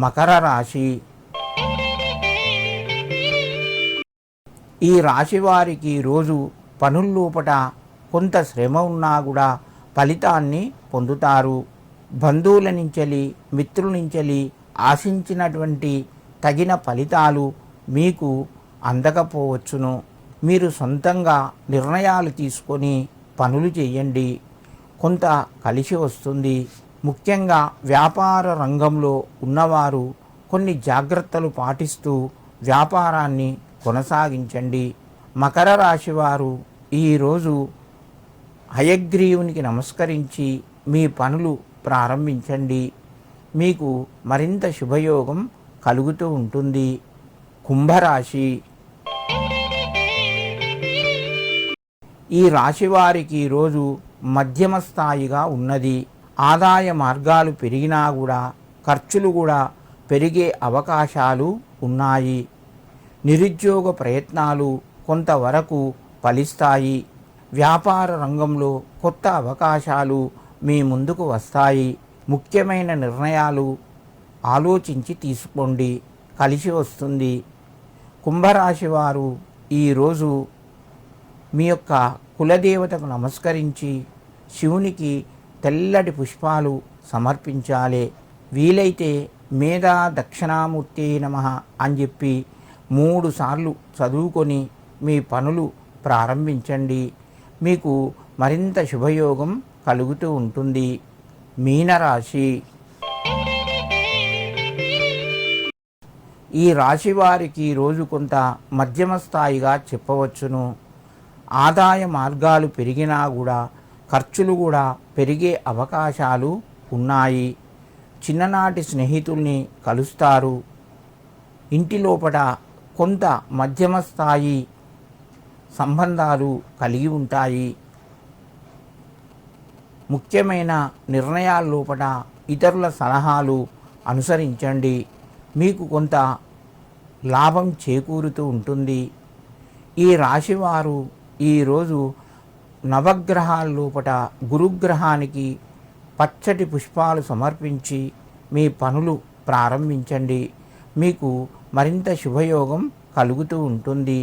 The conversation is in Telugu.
మకర రాశి. ఈ రాశి వారికి రోజు పనుల్లోపట కొంత శ్రమ ఉన్నా కూడా ఫలితాన్ని పొందుతారు. బంధువుల నుంచెలి మిత్రుల నుంచెలి ఆశించినటువంటి తగిన ఫలితాలు మీకు అందకపోవచ్చును. మీరు సొంతంగా నిర్ణయాలు తీసుకొని పనులు చేయండి, కొంత కలిసి వస్తుంది. ముఖ్యంగా వ్యాపార రంగంలో ఉన్నవారు కొన్ని జాగ్రత్తలు పాటిస్తూ వ్యాపారాన్ని కొనసాగించండి. మకర రాశి వారు ఈరోజు హయగ్రీవునికి నమస్కరించి మీ పనులు ప్రారంభించండి. మీకు మరింత శుభయోగం కలుగుతూ ఉంటుంది. కుంభరాశి. ఈ రాశి వారికి ఈరోజు మధ్యమ స్థాయిగా ఉన్నది. ఆదాయ మార్గాలు పెరిగినా కూడా ఖర్చులు కూడా పెరిగే అవకాశాలు ఉన్నాయి. నిరుద్యోగ ప్రయత్నాలు కొంతవరకు ఫలిస్తాయి. వ్యాపార రంగంలో కొత్త అవకాశాలు మీ ముందుకు వస్తాయి. ముఖ్యమైన నిర్ణయాలు ఆలోచించి తీసుకోండి, కలిసి వస్తుంది. కుంభరాశి వారు ఈరోజు మీ యొక్క కులదేవతకు నమస్కరించి శివునికి తెల్లటి పుష్పాలు సమర్పించాలి. వీలైతే మేధా దక్షిణామూర్తి నమః అని చెప్పి 3 సార్లు చదువుకొని మీ పనులు ప్రారంభించండి. మీకు మరింత శుభయోగం కలుగుతూ ఉంటుంది. మీనరాశి. ఈ రాశి వారికి రోజు కొంత మధ్యమ స్థాయిగా చెప్పవచ్చును. ఆదాయ మార్గాలు పెరిగినా కూడా ఖర్చులు కూడా పెరిగే అవకాశాలు ఉన్నాయి. చిన్ననాటి స్నేహితుల్ని కలుస్తారు. ఇంటి లోపల కొంత మధ్యమ స్థాయి సంబంధాలు కలిగి ఉంటాయి. ముఖ్యమైన నిర్ణయాల లోపల ఇతరుల సలహాలు అనుసరించండి. మీకు కొంత లాభం చేకూరుతూ ఉంటుంది. ఈ రాశివారు ఈరోజు నవగ్రహాల లోపల గురుగ్రహానికి పచ్చటి పుష్పాలు సమర్పించి మీ పనులు ప్రారంభించండి. మీకు మరింత శుభయోగం కలుగుతూ ఉంటుంది.